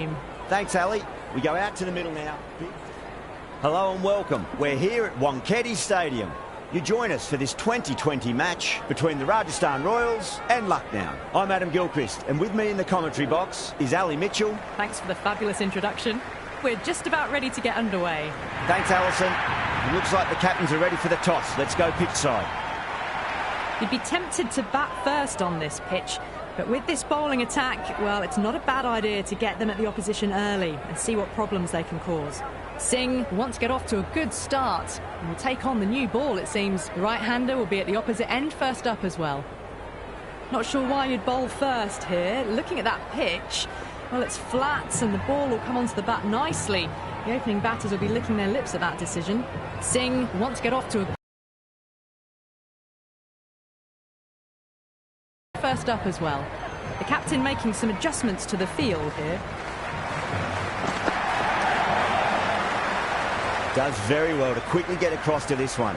game. Thanks, Ali. We go out to the middle now. Hello and welcome. We're here at Wankhede Stadium. You join us for this 2020 match between the Rajasthan Royals and Lucknow. I'm Adam Gilchrist, and with me in the commentary box is Ali Mitchell. Thanks for the fabulous introduction. We're just about ready to get underway. Thanks, Alison. It looks like the captains are ready for the toss. Let's go pitch side. You'd be tempted to bat first on this pitch, but with this bowling attack, well, it's not a bad idea to get them at the opposition early and see what problems they can cause. Singh wants to get off to a good start and will take on the new ball, it seems. The right-hander will be at the opposite end first up as well. Not sure why you'd bowl first here. Looking at that pitch, well, it's flat and the ball will come onto the bat nicely. The opening batters will be licking their lips at that decision. Singh wants to get off to a first up as well. The captain making some adjustments to the field here. Does very well to quickly get across to this one.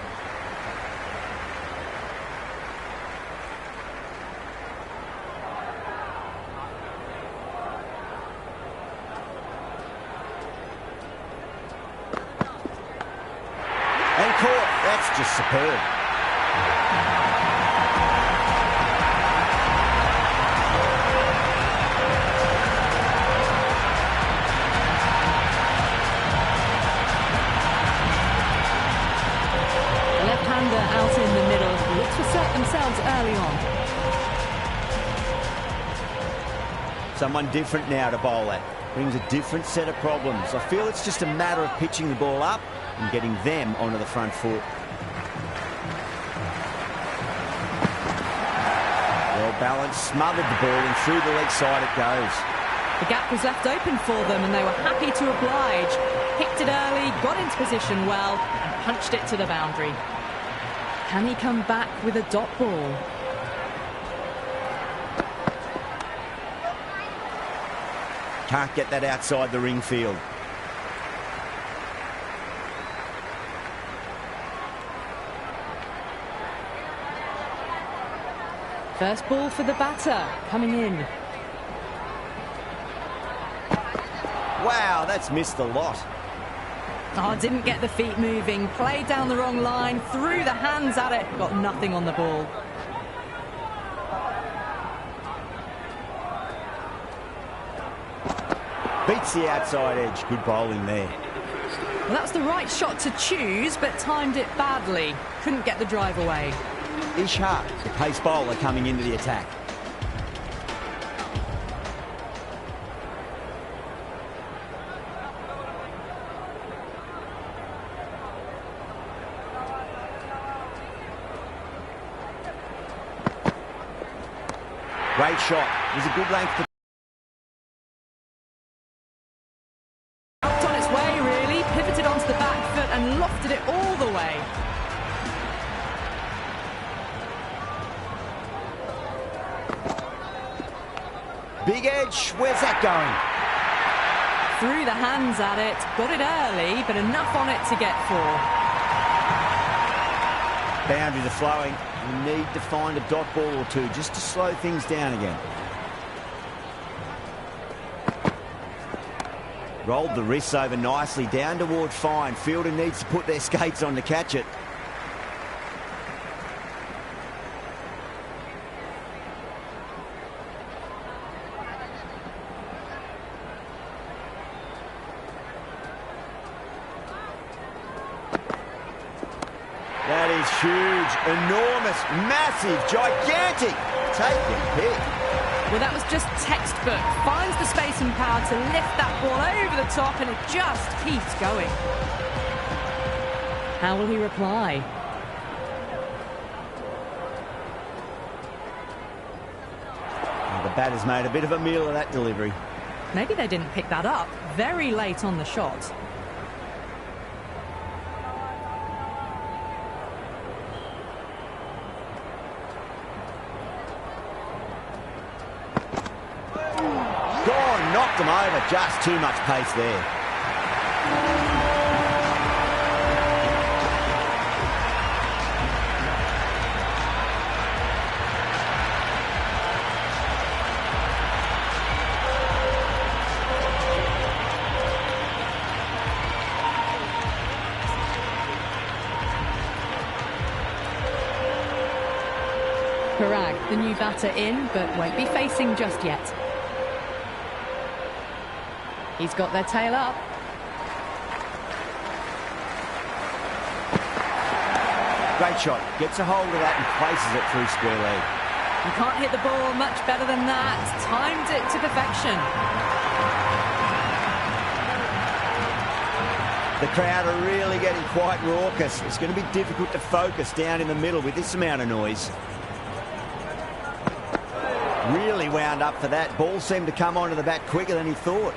And caught. That's just superb. Out in the middle, look to assert themselves early on. Someone different now to bowl at. Brings a different set of problems. I feel it's just a matter of pitching the ball up and getting them onto the front foot. Well balanced, smothered the ball and through the leg side it goes. The gap was left open for them and they were happy to oblige. Picked it early, got into position well and punched it to the boundary. Can he come back with a dot ball? Can't get that outside the ring field. First ball for the batter, coming in. Wow, that's missed a lot. Oh, didn't get the feet moving, played down the wrong line, threw the hands at it, got nothing on the ball. Beats the outside edge, good bowling there. Well, that's the right shot to choose, but timed it badly. Couldn't get the drive away. Ishaq, the pace bowler coming into the attack. Great shot. It was a good length. Out on its way, really. Pivoted onto the back foot and lofted it all the way. Big edge. Where's that going? Threw the hands at it. Got it early, but enough on it to get 4. Boundaries are flowing. You need to find a dot ball or two just to slow things down again. Rolled the wrists over nicely, down toward fine. Fielder needs to put their skates on to catch it. That is huge, enormous, massive, gigantic. Take your pick. Well, that was just textbook. Finds the space and power to lift that ball over the top and it just keeps going. How will he reply? Well, the batter's made a bit of a meal of that delivery. Maybe they didn't pick that up. Very late on the shot. Knocked them over, just too much pace there. Parag, the new batter in, but won't be facing just yet. He's got their tail up. Great shot. Gets a hold of that and places it through square leg. You can't hit the ball much better than that. Timed it to perfection. The crowd are really getting quite raucous. It's going to be difficult to focus down in the middle with this amount of noise. Really wound up for that. Ball seemed to come onto the bat quicker than he thought.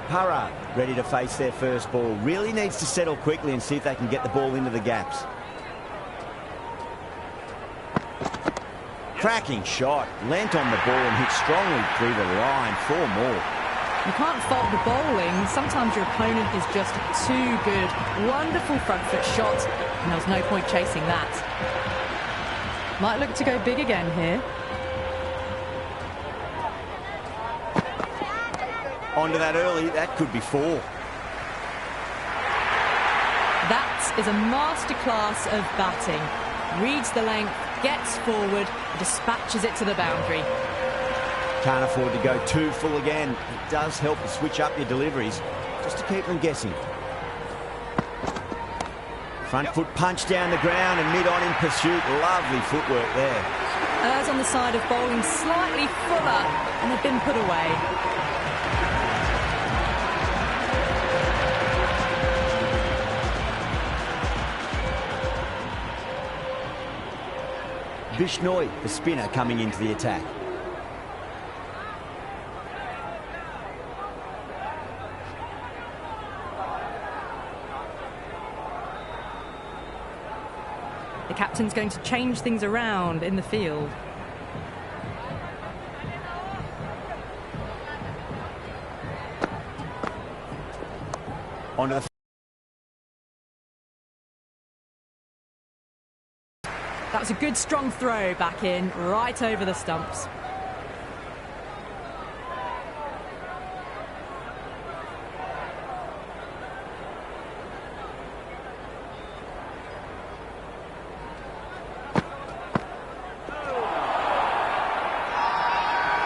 Parag ready to face their first ball. Really needs to settle quickly and see if they can get the ball into the gaps. Cracking shot. Lent on the ball and hit strongly through the line. 4 more. You can't fault the bowling. Sometimes your opponent is just too good. Wonderful front foot shot, and there was no point chasing that. Might look to go big again here. Onto that early, that could be 4. That is a masterclass of batting. Reads the length, gets forward, dispatches it to the boundary. Can't afford to go too full again. It does help to switch up your deliveries, just to keep them guessing. Front foot punch down the ground and mid-on in pursuit. Lovely footwork there. Errs on the side of bowling slightly fuller, and they've been put away. Bishnoi, the spinner, coming into the attack. The captain's going to change things around in the field. Onto the... That was a good strong throw back in, right over the stumps.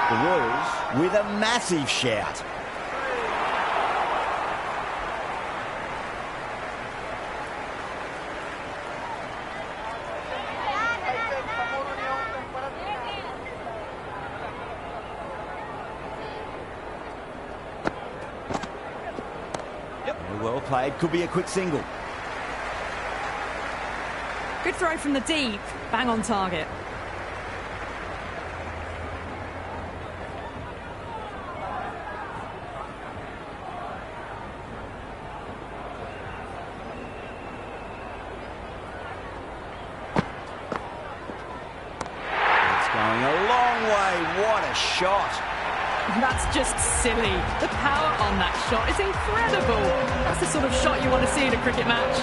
The Royals with a massive shout. Well played, could be a quick single. Good throw from the deep, bang on target. It's going a long way, what a shot. That's just silly. The power on that shot is incredible. That's the sort of shot you want to see in a cricket match.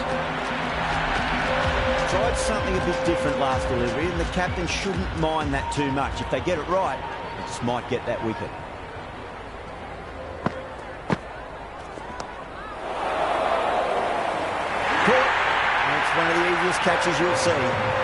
Tried something a bit different last delivery, and the captain shouldn't mind that too much. If they get it right, they just might get that wicket. Caught. That's one of the easiest catches you'll see.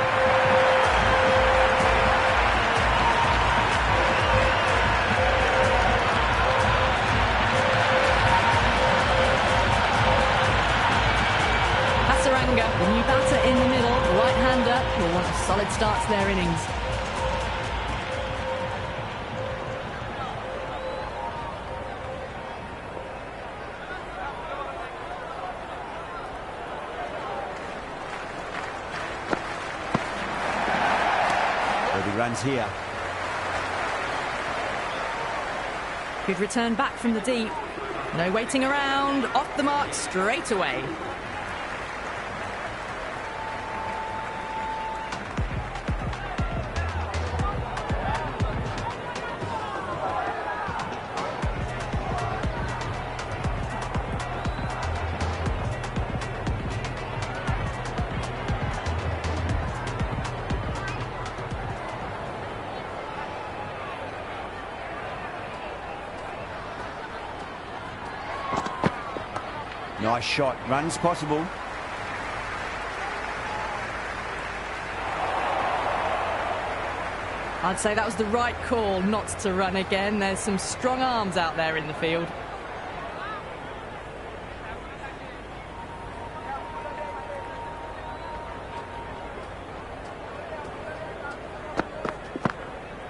The new batter in the middle, the right-hander, will want a solid start to their innings. Early runs here. Good return back from the deep. No waiting around, off the mark straight away. Nice shot. Runs possible. I'd say that was the right call not to run again. There's some strong arms out there in the field.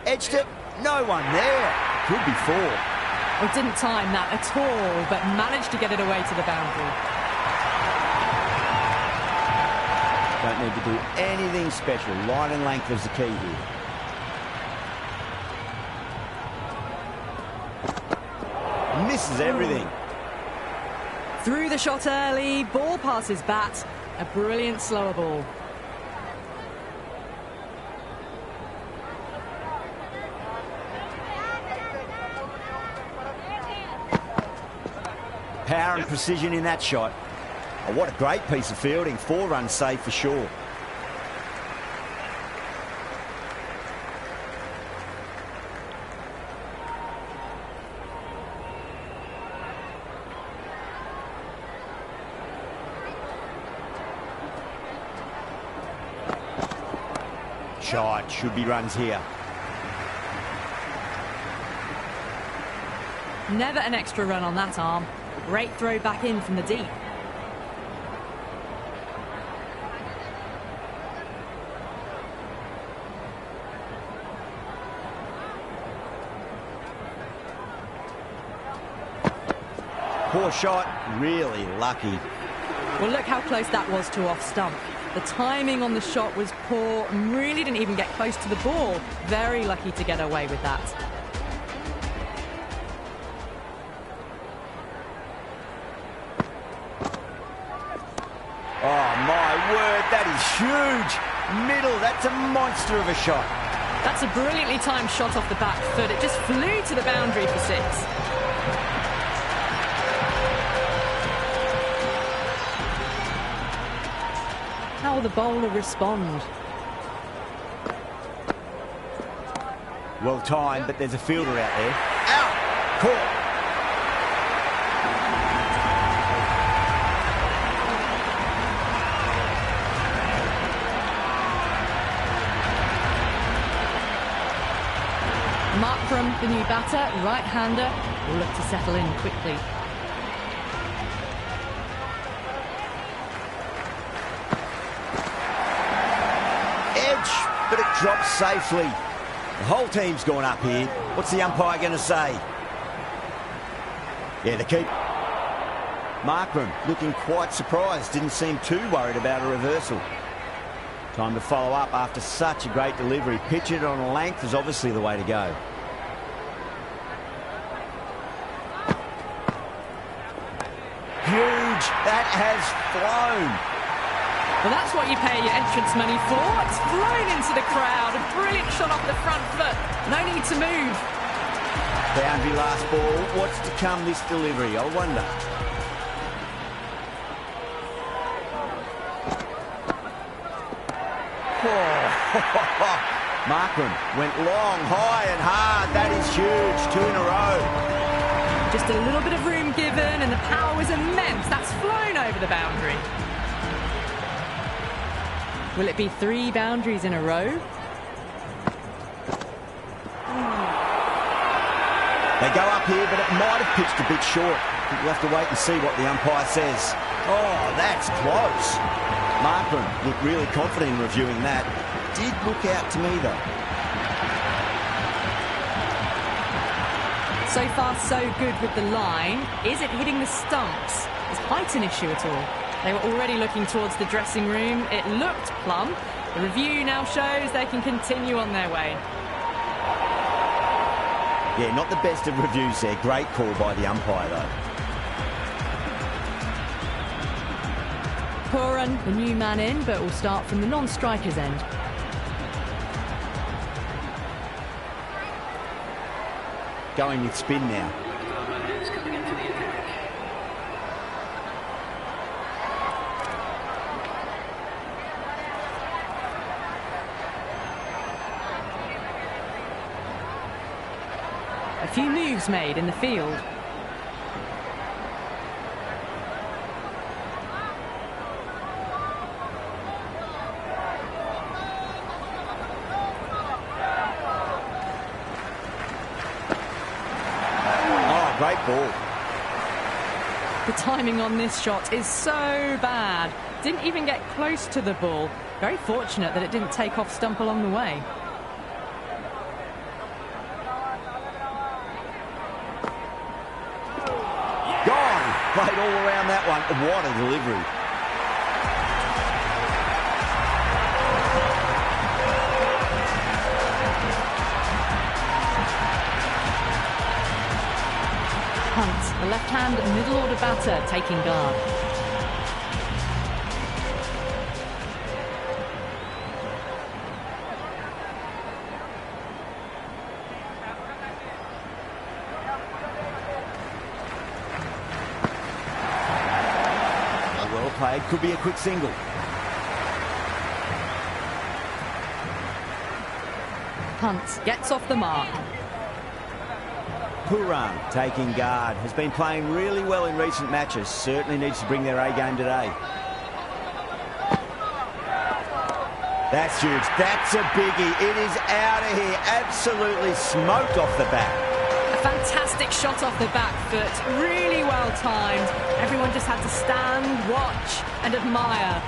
Edged it. No one there. Could be 4. Well, didn't time that at all, but managed to get it away to the boundary. Don't need to do anything special. Line and length is the key here. Misses everything. Through the shot early, ball passes bat. A brilliant slower ball. Power and precision in that shot. Oh, what a great piece of fielding. 4 runs saved for sure. Shot. Should be runs here. Never an extra run on that arm. Great throw back in from the deep. Poor shot. Really lucky. Well, look how close that was to off stump. The timing on the shot was poor and really didn't even get close to the ball. Very lucky to get away with that. Oh, my word, that is huge. Middle, that's a monster of a shot. That's a brilliantly timed shot off the back foot. It just flew to the boundary for 6. How will the bowler respond? Well timed, but there's a fielder out there. Out! Caught. Mark from the new batter, right-hander, will look to settle in quickly. But it drops safely. The whole team's gone up here. What's the umpire going to say? Yeah, the keeper. Markram looking quite surprised. Didn't seem too worried about a reversal. Time to follow up after such a great delivery. Pitch it on a length is obviously the way to go. Huge. That has flown. Well, that's what you pay your entrance money for. It's flown into the crowd. A brilliant shot off the front foot. No need to move. Boundary last ball. What's to come this delivery? I wonder. Oh. Markram went long, high and hard. That is huge. 2 in a row. Just a little bit of room given and the power was immense. That's flown over the boundary. Will it be 3 boundaries in a row? They go up here, but it might have pitched a bit short. We'll have to wait and see what the umpire says. Oh, that's close. Markram looked really confident in reviewing that. Did look out to me, though. So far, so good with the line. Is it hitting the stumps? Is height an issue at all? They were already looking towards the dressing room. It looked plumb. The review now shows they can continue on their way. Yeah, not the best of reviews there. Great call by the umpire, though. Poor run, the new man in, but will start from the non-striker's end. Going with spin now. A few moves made in the field. Great ball. The timing on this shot is so bad. Didn't even get close to the ball. Very fortunate that it didn't take off stump along the way. Gone. Played all around that one. What a delivery. Hunt, the left-hand middle order batter, taking guard. Well played, could be a quick single. Hunt gets off the mark. Puran taking guard, has been playing really well in recent matches, certainly needs to bring their A game today. That's huge, that's a biggie, it is out of here, absolutely smoked off the bat. A fantastic shot off the back foot, really well timed. Everyone just had to stand, watch and admire.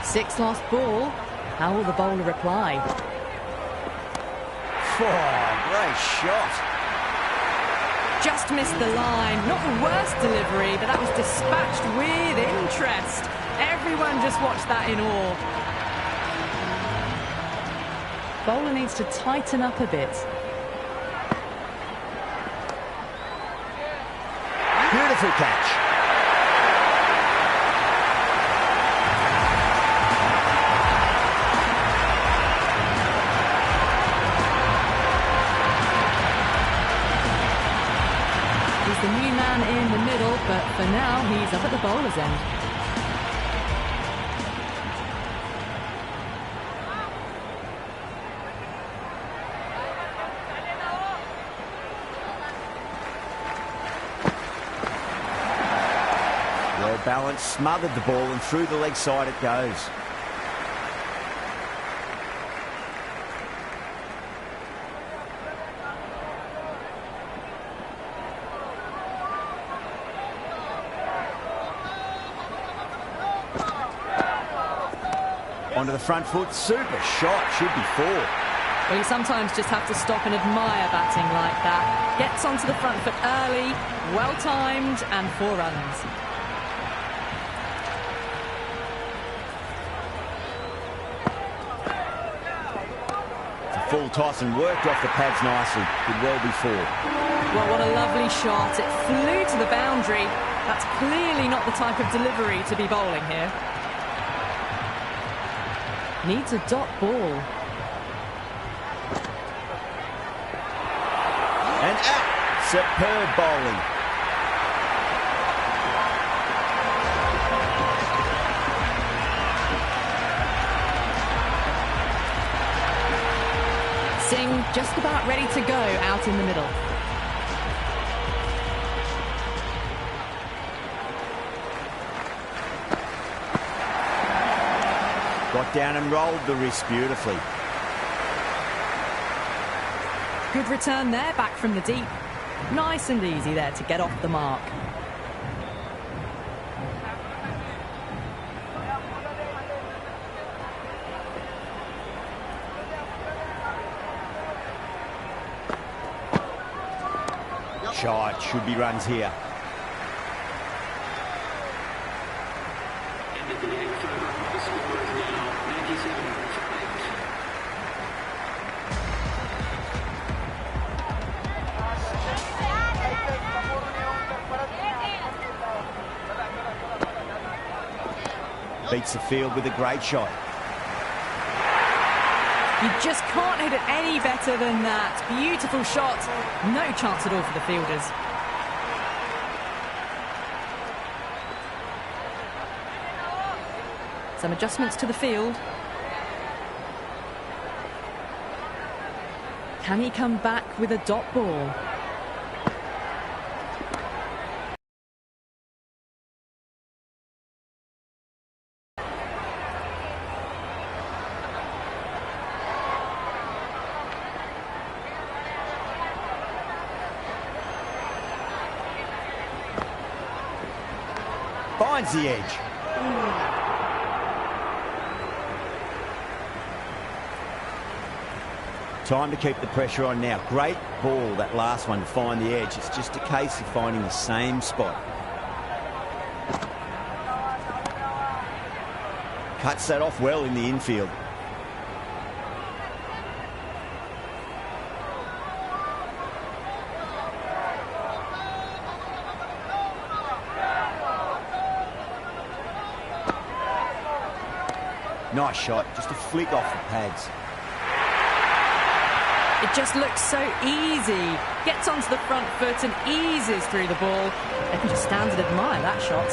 6 last ball, how will the bowler reply? Oh, great shot. Just missed the line. Not the worst delivery, but that was dispatched with interest. Everyone just watched that in awe. Bowler needs to tighten up a bit. Beautiful catch. The new man in the middle, but for now he's up at the bowler's end. Well balanced, smothered the ball and through the leg side it goes. Onto the front foot, super shot, should be 4. Well, you sometimes just have to stop and admire batting like that. Gets onto the front foot early, well timed, and 4 runs. It's a full toss and worked off the pads nicely. Could well be 4. Well, what a lovely shot. It flew to the boundary. That's clearly not the type of delivery to be bowling here. Needs a dot ball. And out. Superb bowling. Singh just about ready to go out in the middle. Got down and rolled the wrist beautifully. Good return there, back from the deep. Nice and easy there to get off the mark. Shot, should be runs here. Beats the field with a great shot. You just can't hit it any better than that. Beautiful shot. No chance at all for the fielders. Some adjustments to the field. Can he come back with a dot ball? finds the edge. Time to keep the pressure on now. Great ball, that last one, to find the edge. It's just a case of finding the same spot. Cuts that off well in the infield. Nice shot, just a flick off the pads. It just looks so easy. Gets onto the front foot and eases through the ball. They can just stand and admire that shot.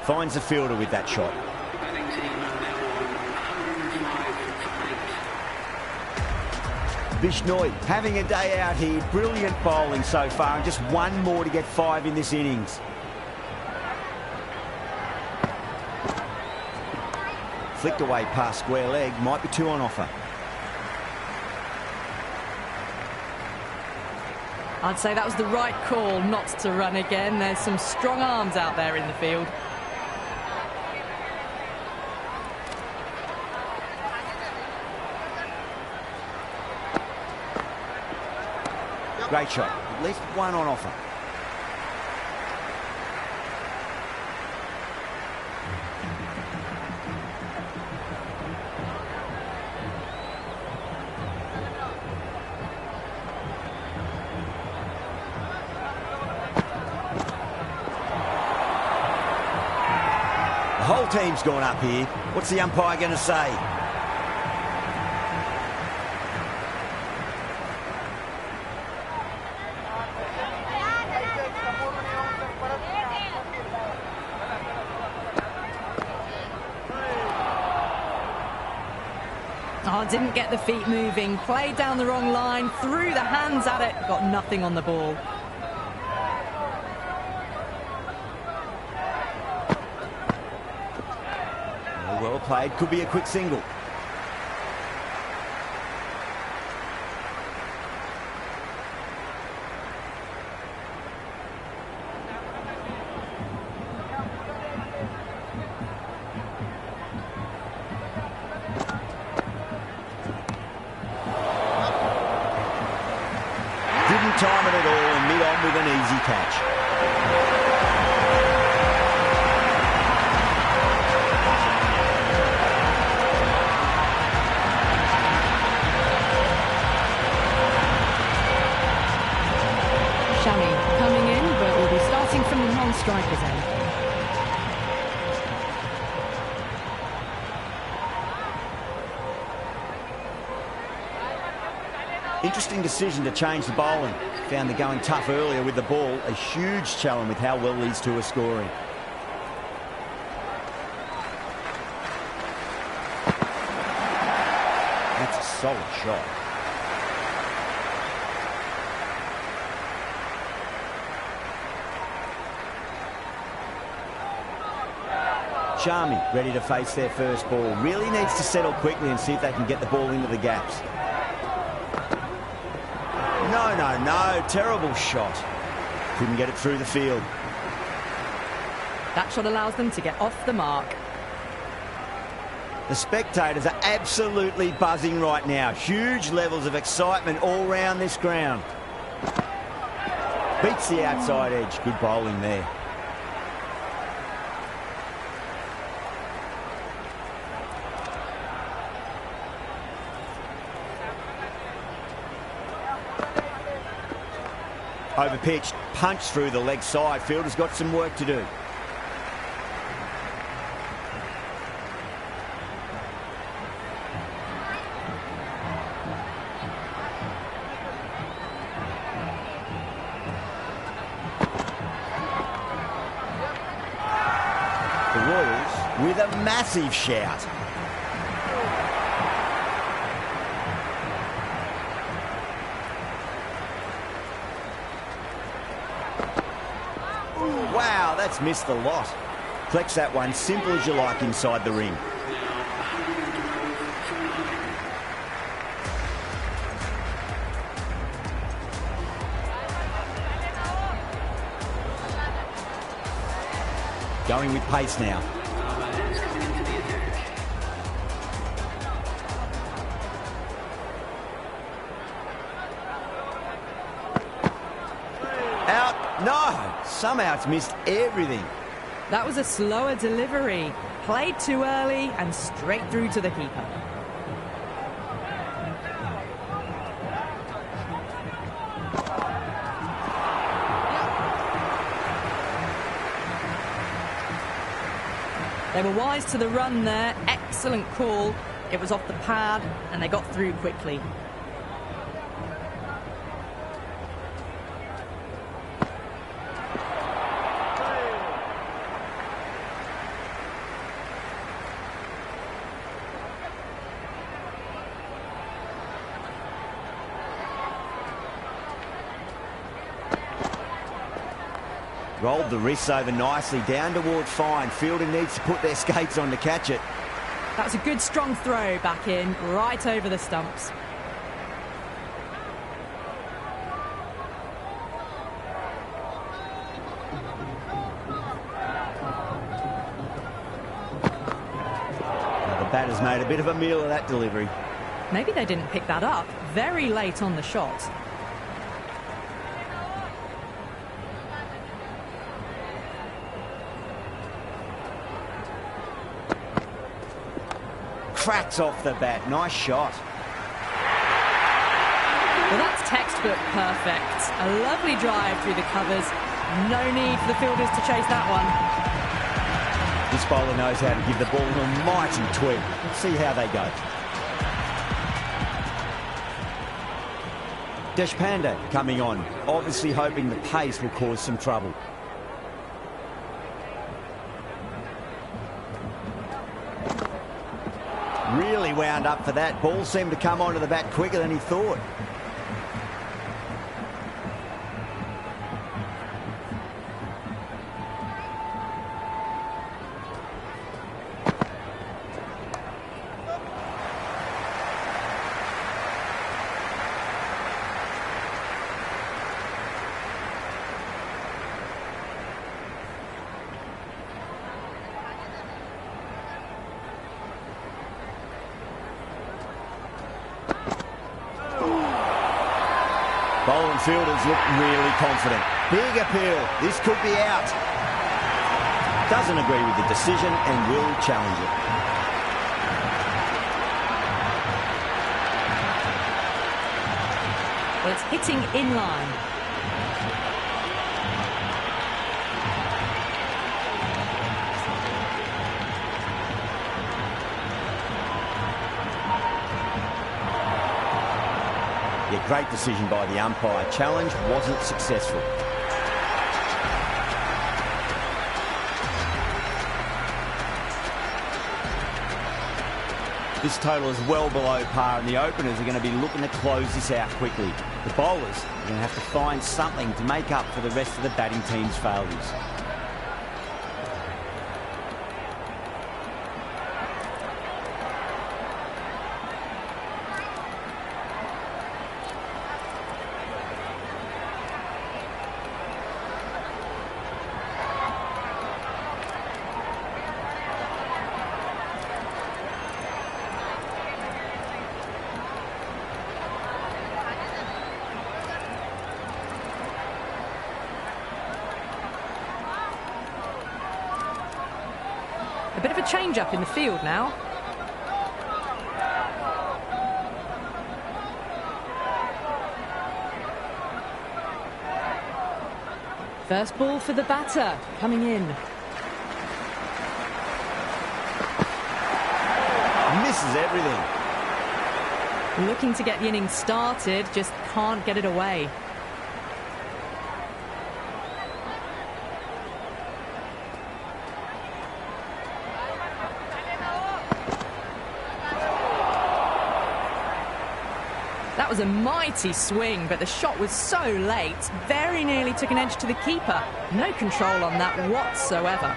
Finds the fielder with that shot. Bishnoi having a day out here. Brilliant bowling so far, and just one more to get 5 in this innings. Flicked away past square leg, might be 2 on offer. I'd say that was the right call not to run again. There's some strong arms out there in the field. Great shot, at least 1 on offer. The whole team's gone up here. What's the umpire going to say? Oh, didn't get the feet moving. Played down the wrong line, threw the hands at it, got nothing on the ball. Well played, could be a quick single. Didn't time it at all and mid-on with an easy catch. Coming in, but will be starting from the non-striker's end. Interesting decision to change the bowling. Found the going tough earlier with the ball. A huge challenge with how well these two are scoring. That's a solid shot. Sharmy ready to face their first ball. Really needs to settle quickly and see if they can get the ball into the gaps. No. Terrible shot. Couldn't get it through the field. That shot allows them to get off the mark. The spectators are absolutely buzzing right now. Huge levels of excitement all round this ground. Beats the outside edge. Good bowling there. Over-pitched, punched through the leg side. Fielder's got some work to do. The Royals with a massive shout. Wow, that's missed the lot. Collects that one, simple as you like inside the ring. Going with pace now. Out. No! Somehow it's missed everything. That was a slower delivery. Played too early and straight through to the keeper. They were wise to the run there. Excellent call. It was off the pad and they got through quickly. Rolled the wrists over nicely, down towards fine. Fielder needs to put their skates on to catch it. That was a good strong throw back in, right over the stumps. Now the batter's made a bit of a meal of that delivery. Maybe they didn't pick that up very late on the shot. Cracks off the bat. Nice shot. Well, that's textbook perfect. A lovely drive through the covers. No need for the fielders to chase that one. This bowler knows how to give the ball an almighty tweak. Let's see how they go. Deshpande coming on, obviously hoping the pace will cause some trouble. Really wound up for that. Ball seemed to come onto the bat quicker than he thought. Bowling fielders look really confident. Big appeal. This could be out. Doesn't agree with the decision and will challenge it. Well, it's hitting in line. Yeah, great decision by the umpire. Challenge wasn't successful. This total is well below par, and the openers are going to be looking to close this out quickly. The bowlers are going to have to find something to make up for the rest of the batting team's failures. A bit of a change-up in the field now. First ball for the batter, coming in. Misses everything. Looking to get the innings started, just can't get it away. That was a mighty swing, but the shot was so late, very nearly took an edge to the keeper. No control on that whatsoever.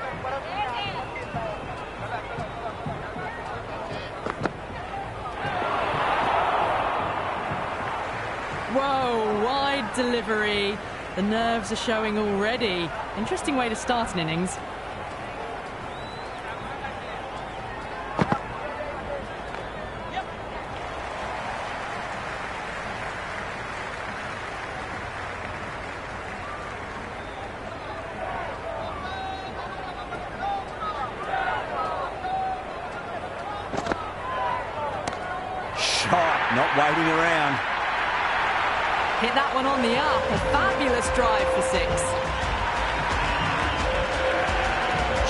Whoa, wide delivery. The nerves are showing already. Interesting way to start an innings. waiting around. Hit that one on the up. A fabulous drive for 6.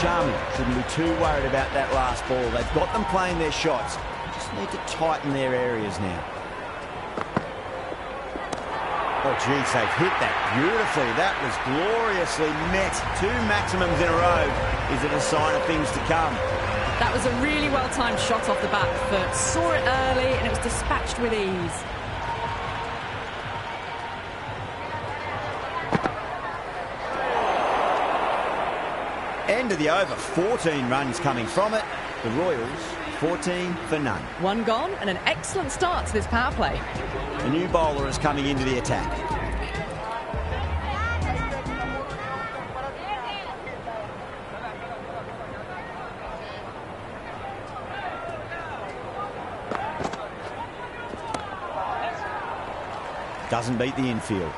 Charming shouldn't be too worried about that last ball. They've got them playing their shots. Just need to tighten their areas now. Oh, geez, they've hit that beautifully. That was gloriously met. 2 maximums in a row. Is it a sign of things to come? That was a really well-timed shot off the back foot. Saw it early and it was dispatched with ease. End of the over, 14 runs coming from it. The Royals, 14 for none. 1 gone and an excellent start to this power play. A new bowler is coming into the attack. Doesn't beat the infield.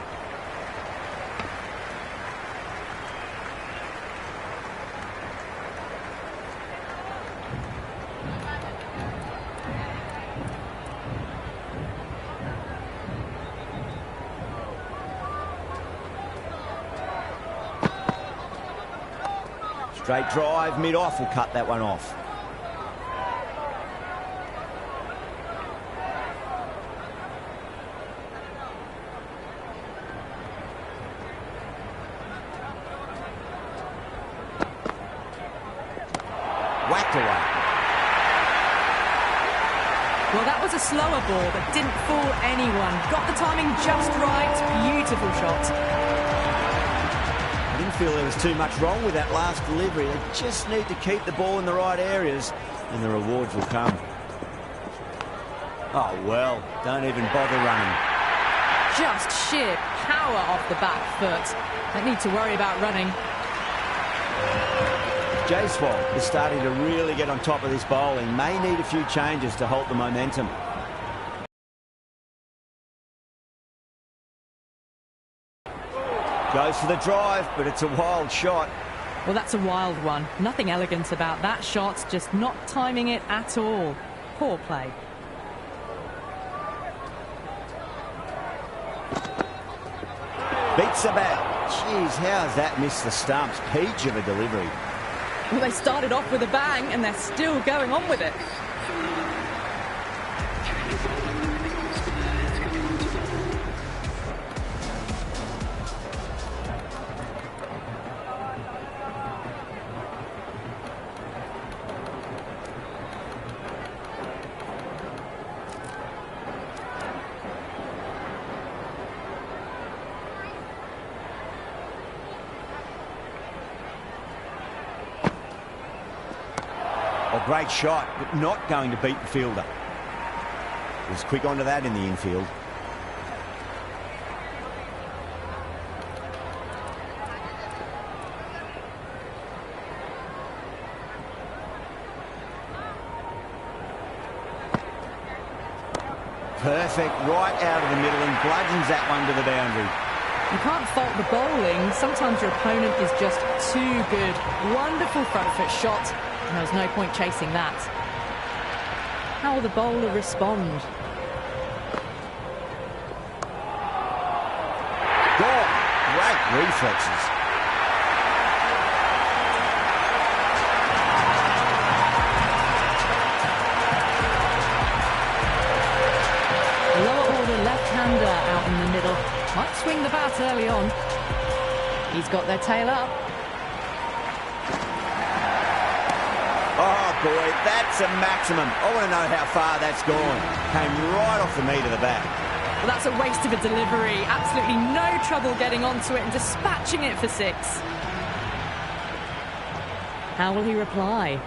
Straight drive, mid-off will cut that one off. Whacked away. Well, that was a slower ball, but didn't fool anyone. Got the timing just right. Beautiful shot. I didn't feel there was too much wrong with that last delivery. They just need to keep the ball in the right areas and the rewards will come. Oh, well, don't even bother running. Just sheer power off the back foot. Don't need to worry about running. Jaiswal is starting to really get on top of this bowling. May need a few changes to halt the momentum. Goes for the drive, but it's a wild shot. Well, that's a wild one. Nothing elegant about that shot, just not timing it at all. Poor play. Beats the bat. Jeez, how's that missed the stumps? Peach of a delivery. Well, they started off with a bang and they're still going on with it. A great shot, but not going to beat the fielder. Was quick onto that in the infield. Perfect, right out of the middle and bludgeons that one to the boundary. You can't fault the bowling. Sometimes your opponent is just too good. Wonderful front foot shot. And there was no point chasing that. How will the bowler respond? Gone. Great reflexes. Lower order left-hander out in the middle. Might swing the bat early on. He's got their tail up. Oh, boy, that's a maximum. I want to know how far that's gone. Came right off the meat of the bat. Well, that's a waste of a delivery. Absolutely no trouble getting onto it and dispatching it for 6. How will he reply?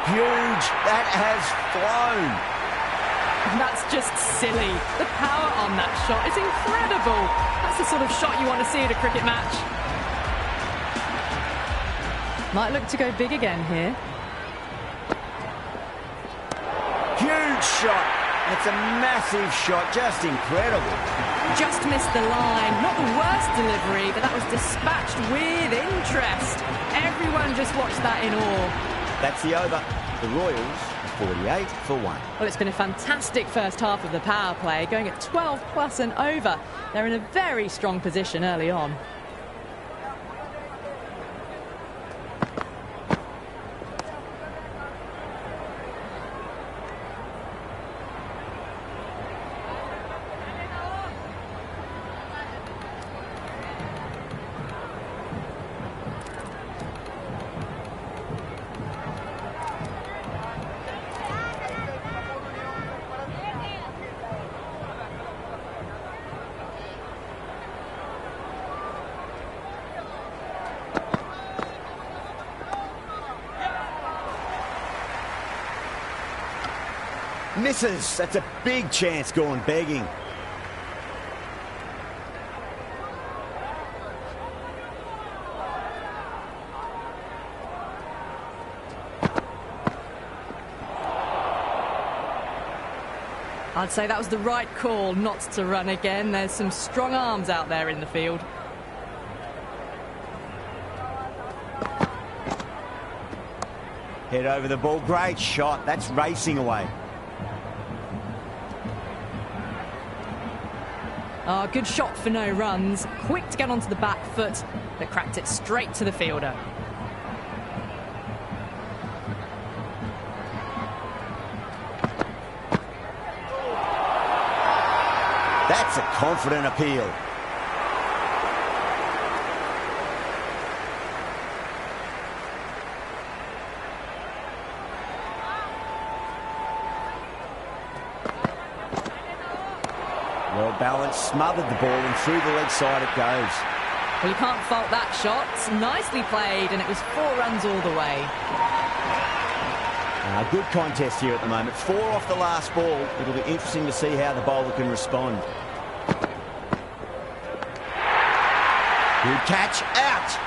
Huge. That has flown. That's just silly. The power on that shot is incredible. That's the sort of shot you want to see at a cricket match. Might look to go big again here. Huge shot. It's a massive shot. Just incredible. Just missed the line. Not the worst delivery, but that was dispatched with interest. Everyone just watched that in awe. That's the over. The Royals, 48 for 1. Well, it's been a fantastic first half of the power play, going at 12 plus and over. They're in a very strong position early on. Misses. That's a big chance going begging. I'd say that was the right call not to run again. There's some strong arms out there in the field. Head over the ball. Great shot. That's racing away. Oh, good shot for no runs. Quick to get onto the back foot, but cracked it straight to the fielder. That's a confident appeal. Well balanced, smothered the ball, and through the leg side it goes. Well, you can't fault that shot. Nicely played, and it was 4 runs all the way. Good contest here at the moment. 4 off the last ball. It'll be interesting to see how the bowler can respond. Good catch, out.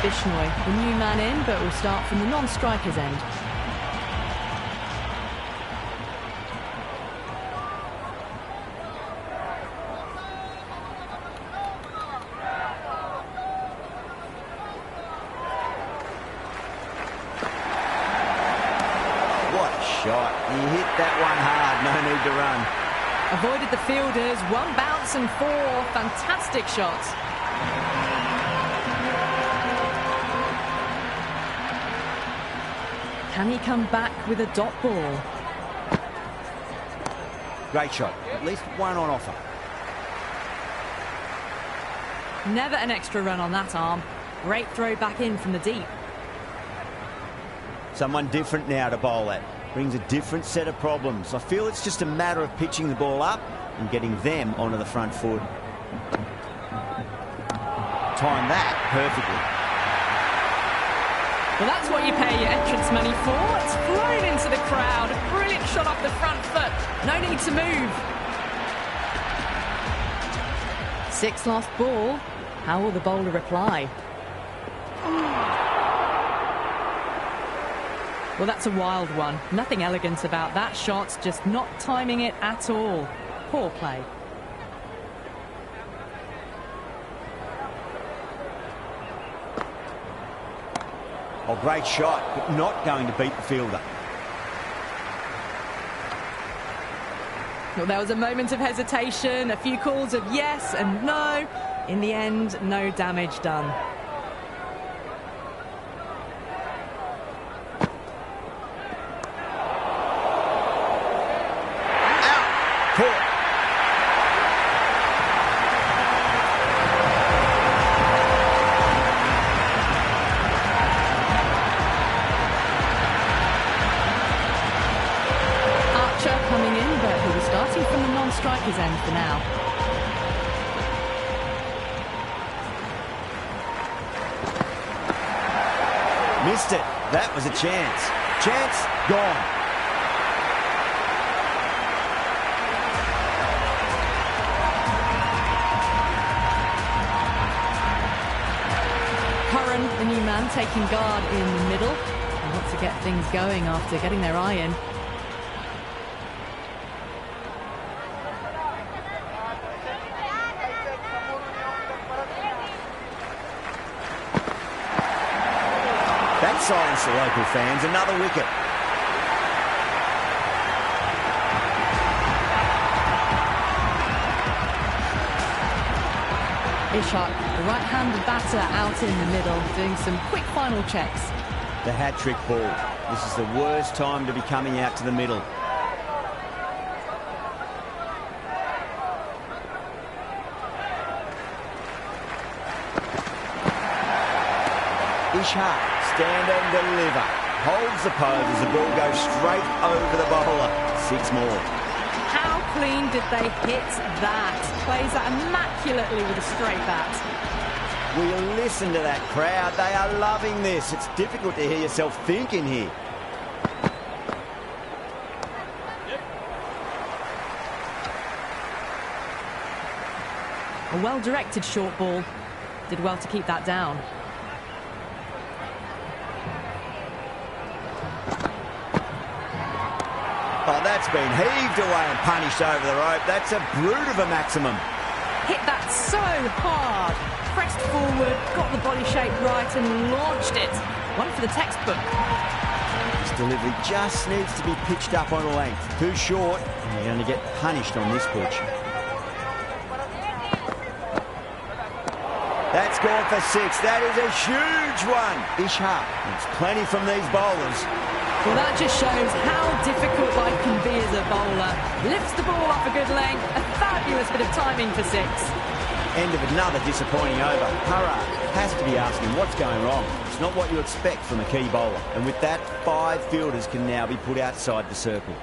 Bishnoi, the new man in, but will start from the non-striker's end. What a shot. He hit that one hard, no need to run. Avoided the fielders, 1 bounce and 4. Fantastic shots. Can he come back with a dot ball? Great shot. At least 1 on offer. Never an extra run on that arm. Great throw back in from the deep. Someone different now to bowl at. Brings a different set of problems. I feel it's just a matter of pitching the ball up and getting them onto the front foot. Time that perfectly. Well, that's what you pay your entrance money for. It's flown into the crowd. A brilliant shot off the front foot. No need to move. 6 last ball. How will the bowler reply? Well, that's a wild one. Nothing elegant about that shot, just not timing it at all. Poor play. Oh, great shot, but not going to beat the fielder. Well, there was a moment of hesitation, a few calls of yes and no. In the end, no damage done. Out, caught. Coming in, but he was starting from the non-striker's end for now. Missed it. That was a chance. Chance gone. Curran, the new man, taking guard in the middle. They want to get things going after getting their eye in. That silenced the local fans. Another wicket. Ishak, the right-handed batter, out in the middle, doing some quick final checks. The hat-trick ball. This is the worst time to be coming out to the middle. Ishak, stand and deliver. Holds the pose as the ball goes straight over the bowler. 6 more. How clean did they hit that? Plays that immaculately with a straight bat. Will you listen to that crowd? They are loving this. It's difficult to hear yourself thinking here. A well-directed short ball. Did well to keep that down. Oh, that's been heaved away and punished over the rope. That's a brute of a maximum. Hit that so hard. Pressed forward, got the body shape right and launched it. One for the textbook. This delivery just needs to be pitched up on a length. Too short, and you're going to get punished on this pitch. That's gone for 6. That is a huge one. Ishak needs plenty from these bowlers. Well, that just shows how difficult life can be as a bowler. Lifts the ball up a good length. A fabulous bit of timing for 6. End of another disappointing over. Hurrah has to be asking what's going wrong. It's not what you expect from a key bowler. And with that, 5 fielders can now be put outside the circle.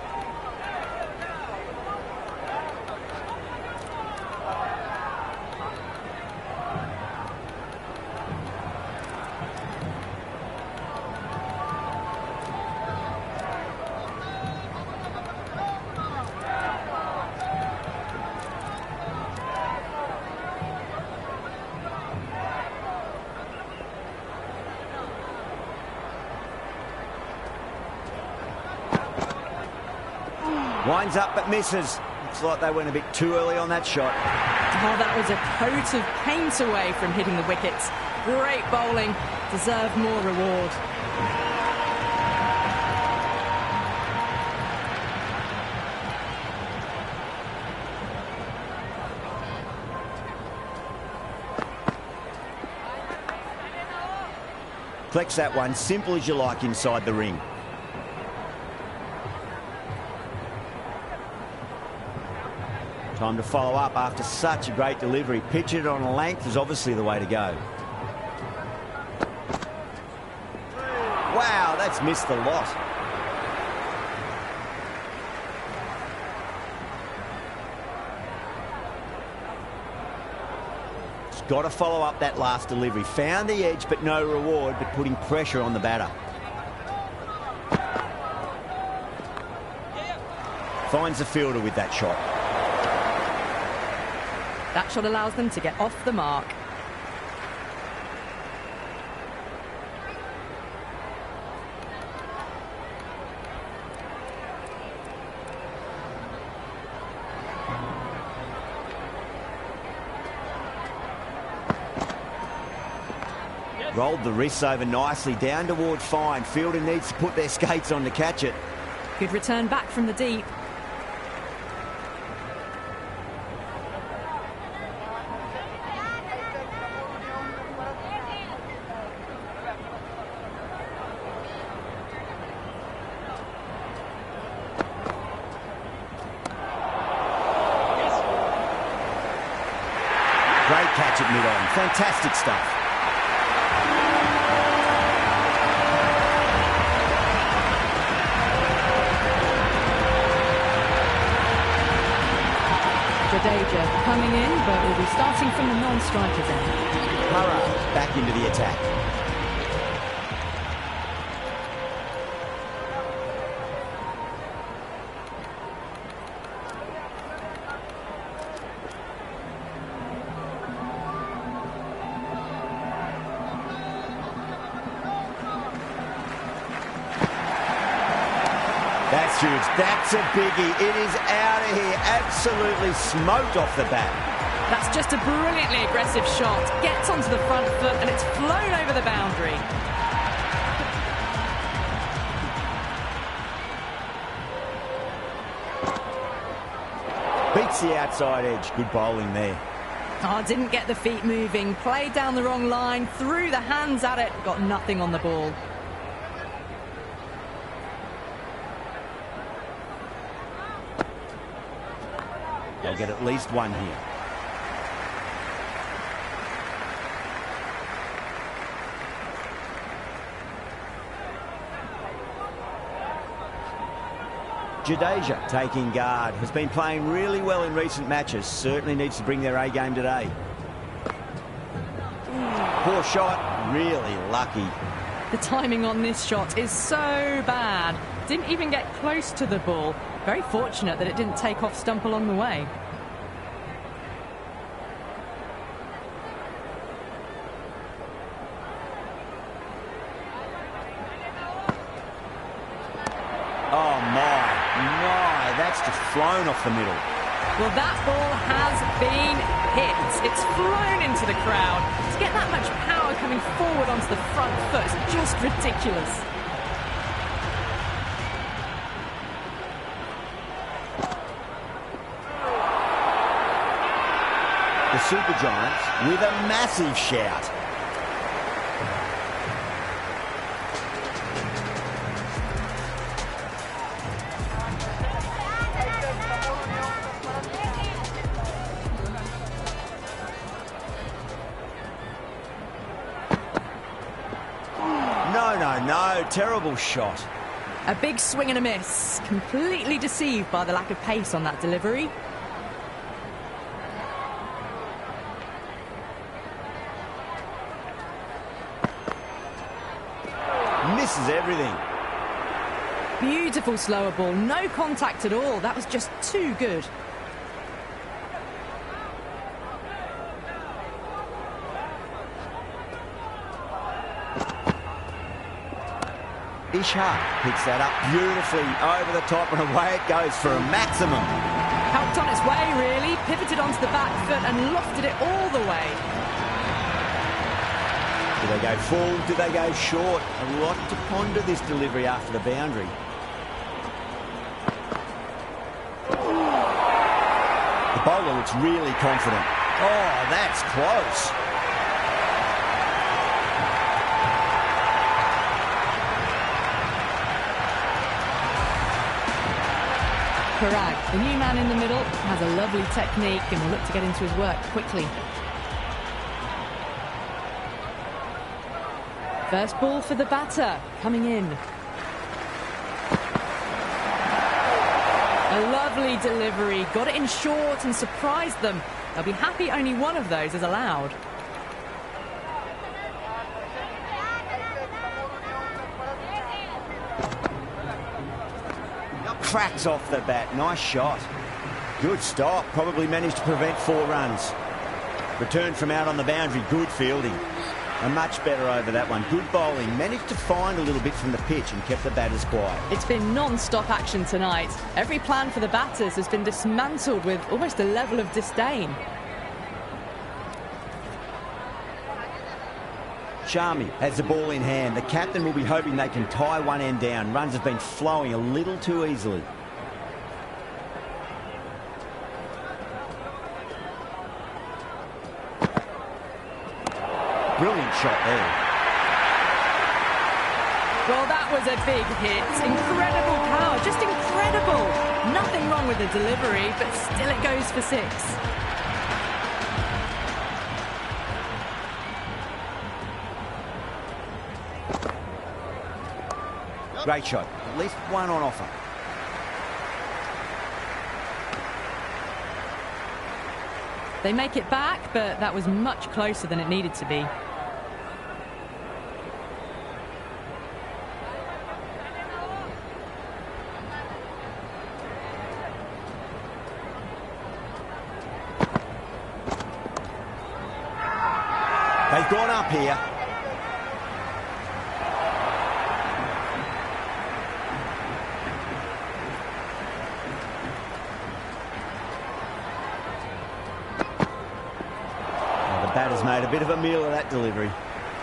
Winds up but misses. Looks like they went a bit too early on that shot. Oh, that was a coat of paint away from hitting the wickets. Great bowling. Deserved more reward. Collects that one, simple as you like, inside the ring. Time to follow up after such a great delivery. Pitch it on a length is obviously the way to go. Wow, that's missed the lot. It's got to follow up that last delivery. Found the edge, but no reward, but putting pressure on the batter. Finds the fielder with that shot. That shot allows them to get off the mark. Rolled the wrists over nicely, down toward fine. Fielder needs to put their skates on to catch it. Good return back from the deep. Great catch at mid-on. Fantastic stuff. Jadeja coming in, but will be starting from the non-striker's end. Hurrah back into the attack. That's huge. That's a biggie. It is out of here. Absolutely smoked off the bat. That's just a brilliantly aggressive shot. Gets onto the front foot and it's flown over the boundary. hits the outside edge. Good bowling there. Oh, didn't get the feet moving. Played down the wrong line. Threw the hands at it. Got nothing on the ball. They'll get at least one here. Jadeja taking guard. Has been playing really well in recent matches. Certainly needs to bring their A game today. Poor shot. Really lucky. The timing on this shot is so bad. Didn't even get close to the ball. Very fortunate that it didn't take off stump along the way. Oh my, that's just flown off the middle. Well, that ball has been hit. It's flown into the crowd. To get that much power coming forward onto the front foot is just ridiculous. The Super Giants with a massive shout. No, terrible shot. A big swing and a miss. Completely deceived by the lack of pace on that delivery. Misses everything. Beautiful slower ball. No contact at all. That was just too good. Ishak picks that up beautifully over the top and away it goes for a maximum. Helped on its way, really. Pivoted onto the back foot and lofted it all the way. Do they go full? Do they go short? A lot to ponder this delivery after the boundary. The bowler looks really confident. Oh, that's close. Parag, the new man in the middle, has a lovely technique and will look to get into his work quickly. First ball for the batter, coming in. A lovely delivery, got it in short and surprised them. They'll be happy only one of those is allowed. Cracks off the bat. Nice shot. Good stop. Probably managed to prevent 4 runs. Return from out on the boundary. Good fielding. And much better over that one. Good bowling. Managed to find a little bit from the pitch and kept the batters quiet. It's been non-stop action tonight. Every plan for the batters has been dismantled with almost a level of disdain. Sharmi has the ball in hand. The captain will be hoping they can tie one end down. Runs have been flowing a little too easily. Brilliant shot there. Well, that was a big hit. Incredible power, just incredible. Nothing wrong with the delivery, but still it goes for 6. Great shot. At least one on offer. They make it back, but that was much closer than it needed to be. They've gone up here. Batter's made a bit of a meal of that delivery.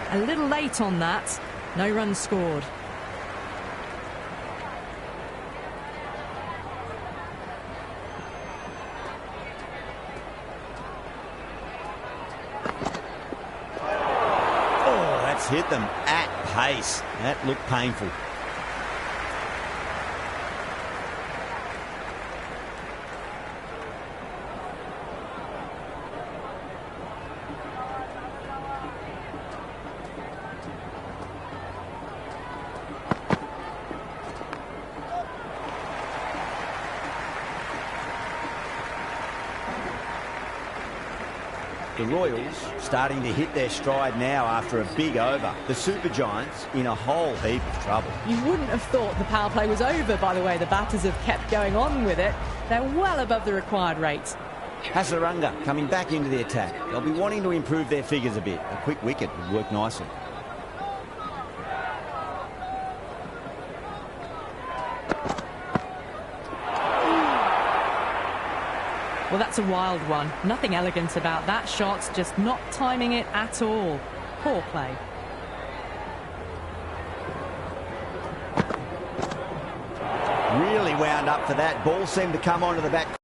A little late on that. No runs scored. them at pace. That looked painful. The Royals starting to hit their stride now after a big over. The Super Giants in a whole heap of trouble. You wouldn't have thought the power play was over, by the way. The batters have kept going on with it. They're well above the required rate. Hasaranga coming back into the attack. They'll be wanting to improve their figures a bit. A quick wicket would work nicely. Well, that's a wild one. Nothing elegant about that shot, just not timing it at all. Poor play. Really wound up for that. Ball seemed to come onto the back.